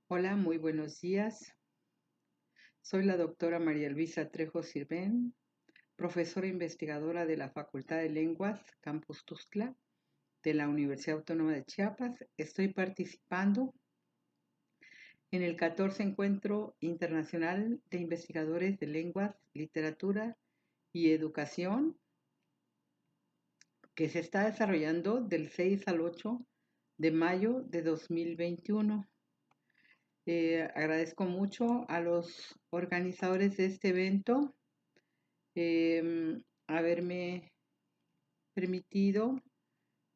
Hola, muy buenos días. Soy la doctora María Luisa Trejo Sirven, profesora investigadora de la Facultad de Lenguas, Campus Tuxtla, de la Universidad Autónoma de Chiapas. Estoy participando en el 14 Encuentro Internacional de Investigadores de Lenguas, Literatura y Educación, que se está desarrollando del 6 al 8 de mayo de 2021. Agradezco mucho a los organizadores de este evento haberme permitido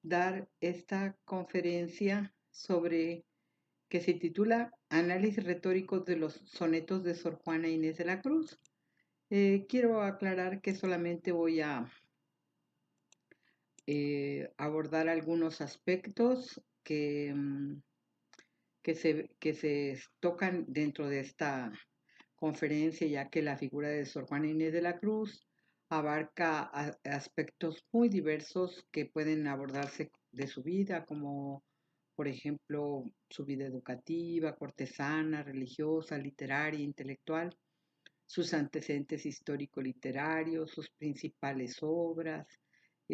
dar esta conferencia sobre que se titula Análisis retórico de los sonetos de Sor Juana Inés de la Cruz. Quiero aclarar que solamente voy a abordar algunos aspectos que se tocan dentro de esta conferencia, ya que la figura de Sor Juana Inés de la Cruz abarca aspectos muy diversos que pueden abordarse de su vida, como por ejemplo su vida educativa, cortesana, religiosa, literaria, intelectual, sus antecedentes histórico-literarios, sus principales obras,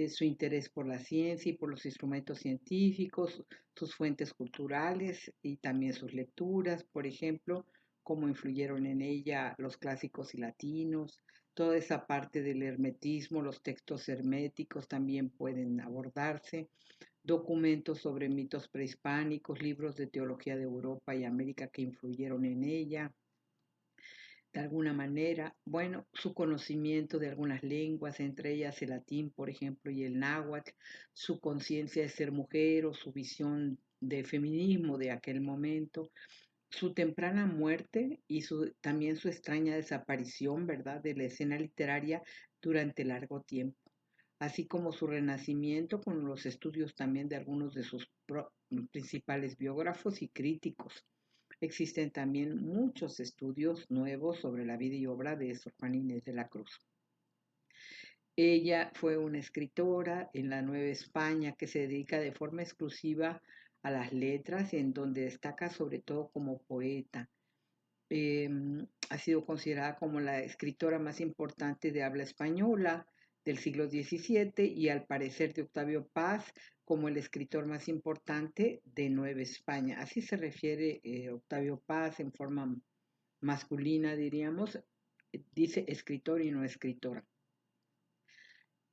su interés por la ciencia y por los instrumentos científicos, sus fuentes culturales y también sus lecturas, por ejemplo, cómo influyeron en ella los clásicos y latinos, toda esa parte del hermetismo, los textos herméticos también pueden abordarse, documentos sobre mitos prehispánicos, libros de teología de Europa y América que influyeron en ella, de alguna manera, bueno, su conocimiento de algunas lenguas, entre ellas el latín, por ejemplo, y el náhuatl, su conciencia de ser mujer o su visión de feminismo de aquel momento, su temprana muerte y también su extraña desaparición, ¿verdad?, de la escena literaria durante largo tiempo, así como su renacimiento con los estudios también de algunos de sus principales biógrafos y críticos. Existen también muchos estudios nuevos sobre la vida y obra de Sor Juana Inés de la Cruz. Ella fue una escritora en la Nueva España que se dedica de forma exclusiva a las letras, en donde destaca sobre todo como poeta. Eh, Ha sido considerada como la escritora más importante de habla española del siglo XVII y al parecer de Octavio Paz como el escritor más importante de Nueva España. Así se refiere Octavio Paz en forma masculina, diríamos, dice escritor y no escritora.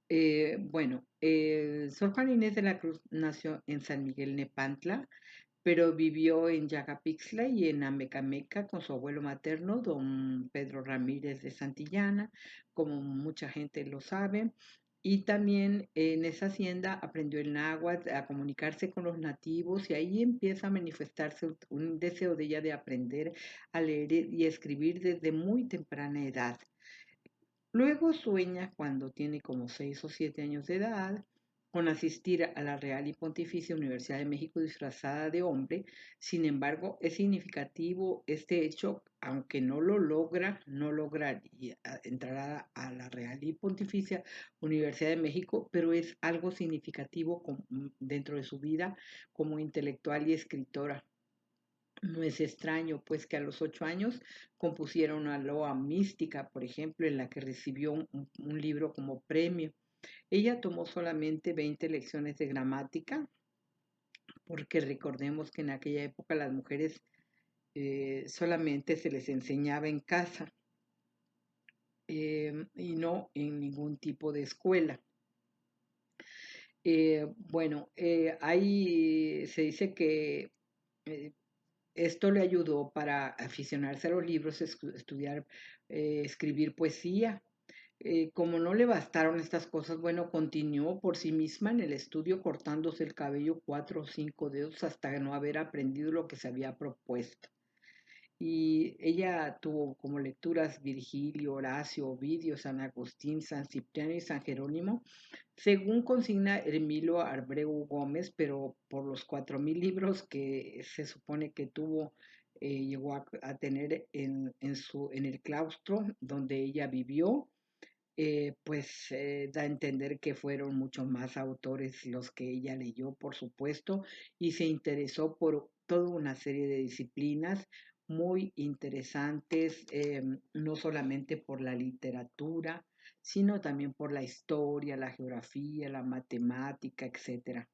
Sor Juana Inés de la Cruz nació en San Miguel Nepantla, pero vivió en Yacapixtla y en Amecameca con su abuelo materno, don Pedro Ramírez de Santillana, como mucha gente lo sabe. Y también en esa hacienda aprendió el náhuatl, a comunicarse con los nativos, y ahí empieza a manifestarse un deseo de ella de aprender a leer y escribir desde muy temprana edad. Luego sueña, cuando tiene como 6 o 7 años de edad, con asistir a la Real y Pontificia Universidad de México disfrazada de hombre. Sin embargo, es significativo este hecho, aunque no logra entrar a la Real y Pontificia Universidad de México, pero es algo significativo dentro de su vida como intelectual y escritora. No es extraño, pues, que a los 8 años compusiera una loa mística, por ejemplo, en la que recibió un libro como premio. Ella tomó solamente 20 lecciones de gramática, porque recordemos que en aquella época las mujeres solamente se les enseñaba en casa y no en ningún tipo de escuela. Ahí se dice que eh, esto le ayudó para aficionarse a los libros, estudiar, escribir poesía. Como no le bastaron estas cosas, bueno, continuó por sí misma en el estudio cortándose el cabello 4 o 5 dedos hasta no haber aprendido lo que se había propuesto. Y ella tuvo como lecturas Virgilio, Horacio, Ovidio, San Agustín, San Cipriano y San Jerónimo, según consigna Hermilo Abreu Gómez, pero por los 4.000 libros que se supone que llegó a tener en el claustro donde ella vivió, da a entender que fueron muchos más autores los que ella leyó, por supuesto, y se interesó toda una serie de disciplinas muy interesantes, no solamente por la literatura, sino también por la historia, la geografía, la matemática, etcétera.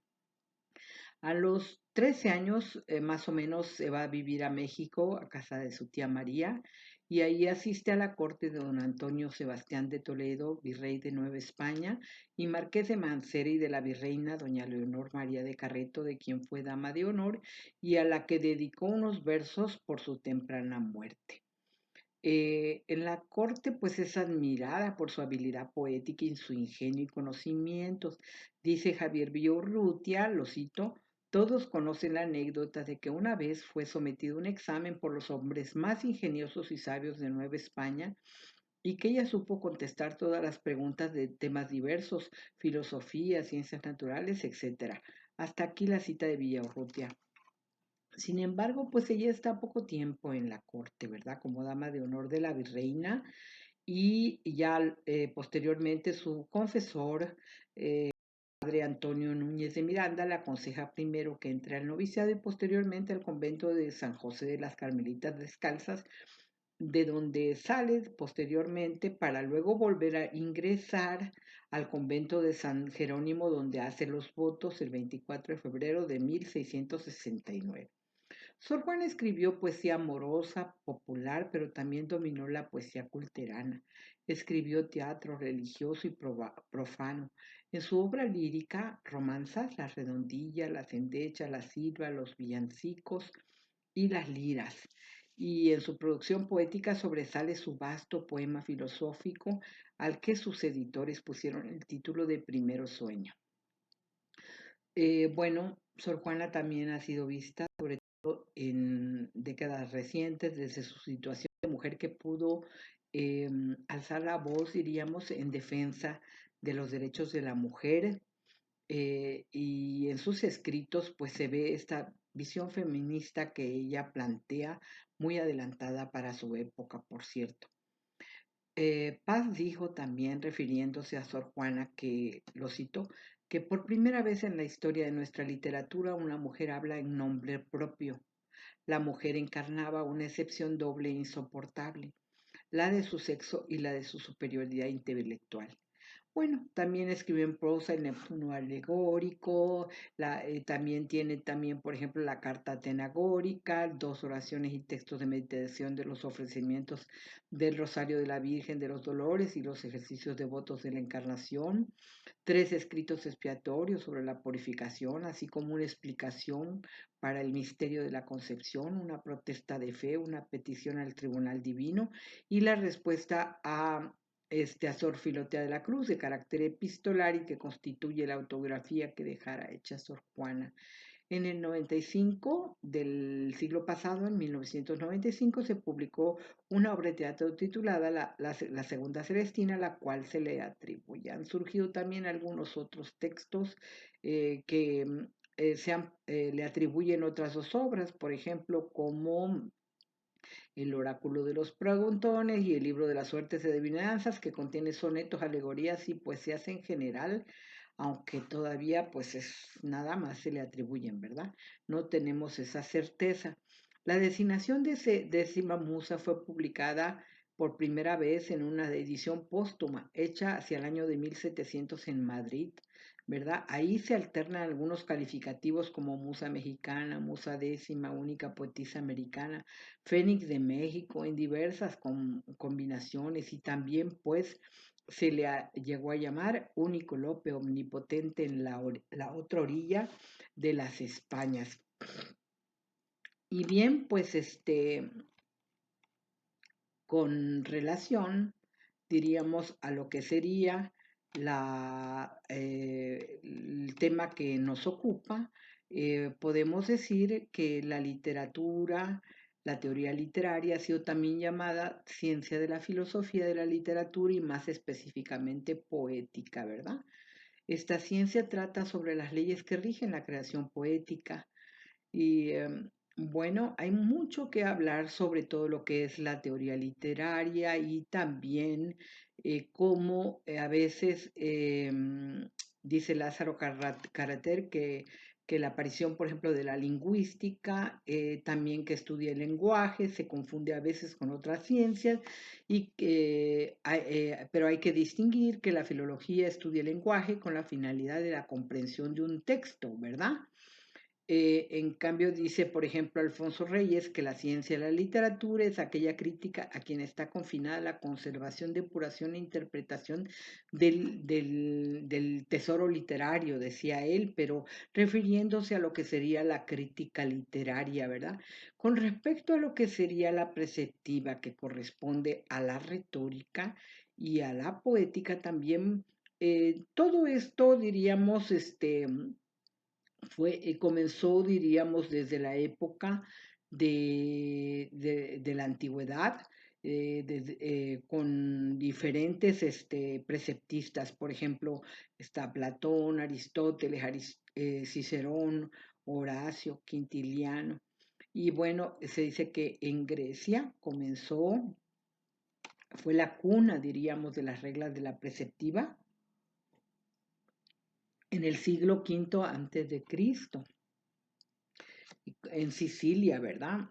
A los 13 años, más o menos, se va a vivir a México, a casa de su tía María, y ahí asiste a la corte de don Antonio Sebastián de Toledo, virrey de Nueva España, y marqués de Mancera, y de la virreina doña Leonor María de Carreto, de quien fue dama de honor, y a la que dedicó unos versos por su temprana muerte. En la corte, pues es admirada por su habilidad poética y su ingenio y conocimientos. Dice Javier Villaurrutia, lo cito: todos conocen la anécdota de que una vez fue sometido a un examen por los hombres más ingeniosos y sabios de Nueva España, y que ella supo contestar todas las preguntas de temas diversos: filosofía, ciencias naturales, etc. Hasta aquí la cita de Villaurrutia. Sin embargo, pues ella está poco tiempo en la corte, ¿verdad? Como dama de honor de la virreina, y ya posteriormente su confesor, padre Antonio Núñez de Miranda, le aconseja primero que entre al noviciado y posteriormente al convento de San José de las Carmelitas Descalzas, de donde sale posteriormente para luego volver a ingresar al convento de San Jerónimo, donde hace los votos el 24 de febrero de 1669. Sor Juana escribió poesía amorosa, popular, pero también dominó la poesía culterana. Escribió teatro religioso y profano. En su obra lírica, romanzas, las redondillas, las endechas, las silvas, los villancicos y las liras. Y en su producción poética sobresale su vasto poema filosófico, al que sus editores pusieron el título de Primero Sueño. Bueno, Sor Juana también ha sido vista en décadas recientes desde su situación de mujer que pudo alzar la voz, diríamos, en defensa de los derechos de la mujer, y en sus escritos pues se ve esta visión feminista que ella plantea, muy adelantada para su época, por cierto. Paz dijo también, refiriéndose a Sor Juana, que, lo cito, que por primera vez en la historia de nuestra literatura una mujer habla en nombre propio. La mujer encarnaba una excepción doble e insoportable, la de su sexo y la de su superioridad intelectual. Bueno, también escribió en prosa el Neptuno alegórico, también tiene también, por ejemplo, la carta atenagórica, dos oraciones y textos de meditación de los ofrecimientos del Rosario de la Virgen de los Dolores y los ejercicios devotos de la Encarnación, tres escritos expiatorios sobre la purificación, así como una explicación para el misterio de la concepción, una protesta de fe, una petición al tribunal divino y la respuesta a Sor Filotea de la Cruz, de carácter epistolar y que constituye la autografía que dejara hecha Sor Juana. En el 95 del siglo pasado, en 1995, se publicó una obra de teatro titulada La Segunda Celestina, la cual se le atribuye. Han surgido también algunos otros textos que le atribuyen otras dos obras, por ejemplo, como El Oráculo de los Preguntones y el Libro de las Suertes y Adivinanzas, que contiene sonetos, alegorías y poesías en general, aunque todavía pues nada más se le atribuyen, ¿verdad? No tenemos esa certeza. La designación de décima musa fue publicada por primera vez en una edición póstuma, hecha hacia el año de 1700 en Madrid, ¿verdad? Ahí se alternan algunos calificativos como musa mexicana, musa décima, única poetisa americana, Fénix de México, en diversas combinaciones, y también pues se le llegó a llamar único Lope omnipotente en la otra orilla de las Españas. Y bien, pues con relación, diríamos, a lo que sería el tema que nos ocupa, podemos decir que la literatura, la teoría literaria ha sido también llamada ciencia de la filosofía de la literatura y más específicamente poética, ¿verdad? Esta ciencia trata sobre las leyes que rigen la creación poética y bueno, hay mucho que hablar sobre todo lo que es la teoría literaria y también cómo a veces dice Lázaro Carater que la aparición, por ejemplo, de la lingüística, también que estudia el lenguaje, se confunde a veces con otras ciencias, pero hay que distinguir que la filología estudia el lenguaje con la finalidad de la comprensión de un texto, ¿verdad? En cambio, dice, por ejemplo, Alfonso Reyes, que la ciencia de la literatura es aquella crítica a quien está confinada la conservación, depuración e interpretación del tesoro literario, decía él, pero refiriéndose a lo que sería la crítica literaria, ¿verdad? Con respecto a lo que sería la preceptiva, que corresponde a la retórica y a la poética también, todo esto, diríamos, comenzó, diríamos, desde la época de la antigüedad, con diferentes preceptistas. Por ejemplo, está Platón, Aristóteles, Cicerón, Horacio, Quintiliano. Y bueno, se dice que en Grecia fue la cuna, diríamos, de las reglas de la preceptiva en el siglo V antes de Cristo, en Sicilia, ¿verdad?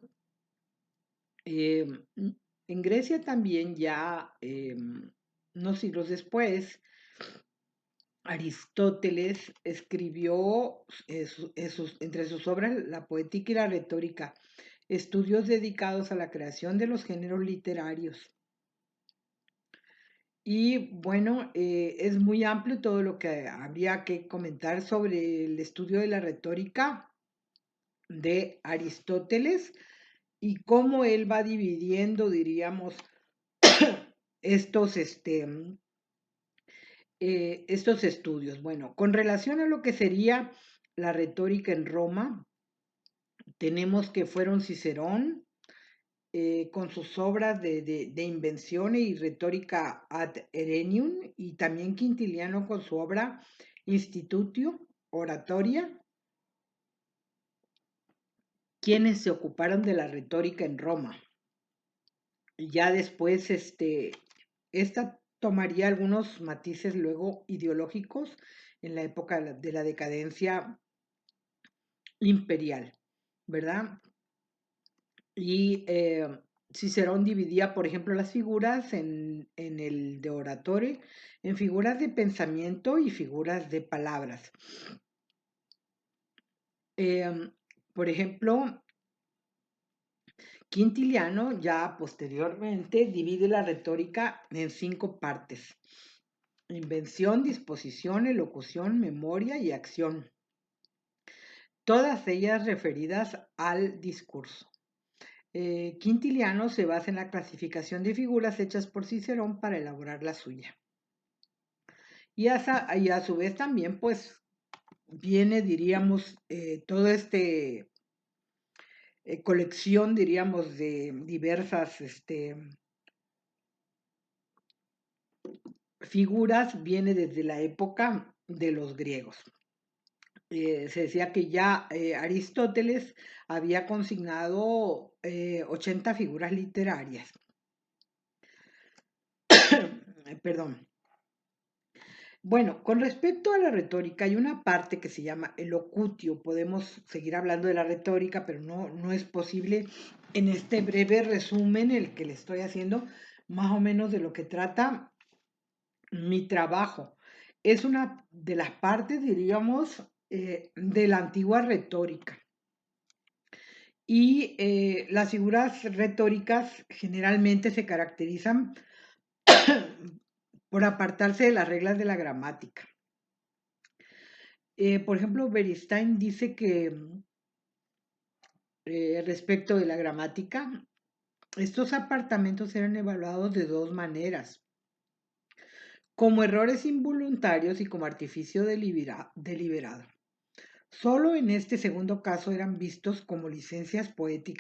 En Grecia también ya, unos siglos después, Aristóteles escribió entre sus obras la poética y la retórica, estudios dedicados a la creación de los géneros literarios. Y bueno, es muy amplio todo lo que habría que comentar sobre el estudio de la retórica de Aristóteles y cómo él va dividiendo, diríamos, estos, estos estudios. Bueno, con relación a lo que sería la retórica en Roma, tenemos que fueron Cicerón, con sus obras de invención y retórica ad Herennium, y también Quintiliano con su obra Institutio, Oratoria, quienes se ocuparon de la retórica en Roma. Y ya después, esta tomaría algunos matices luego ideológicos en la época de la decadencia imperial, ¿verdad? Y Cicerón dividía, por ejemplo, las figuras en el de oratorio, en figuras de pensamiento y figuras de palabras. Por ejemplo, Quintiliano ya posteriormente divide la retórica en 5 partes: invención, disposición, elocución, memoria y acción, todas ellas referidas al discurso. Quintiliano se basa en la clasificación de figuras hechas por Cicerón para elaborar la suya. Y a su vez también, pues, viene, diríamos, toda colección, diríamos, de diversas figuras, viene desde la época de los griegos. Se decía que ya Aristóteles había consignado 80 figuras literarias. Perdón. Bueno, con respecto a la retórica, hay una parte que se llama el locutio. Podemos seguir hablando de la retórica, pero no es posible en este breve resumen el que le estoy haciendo, más o menos de lo que trata mi trabajo. Es una de las partes, diríamos, de la antigua retórica. Y las figuras retóricas generalmente se caracterizan por apartarse de las reglas de la gramática. Por ejemplo, Beristain dice que respecto de la gramática, estos apartamentos eran evaluados de 2 maneras: como errores involuntarios y como artificio deliberado. Solo en este segundo caso eran vistos como licencias poéticas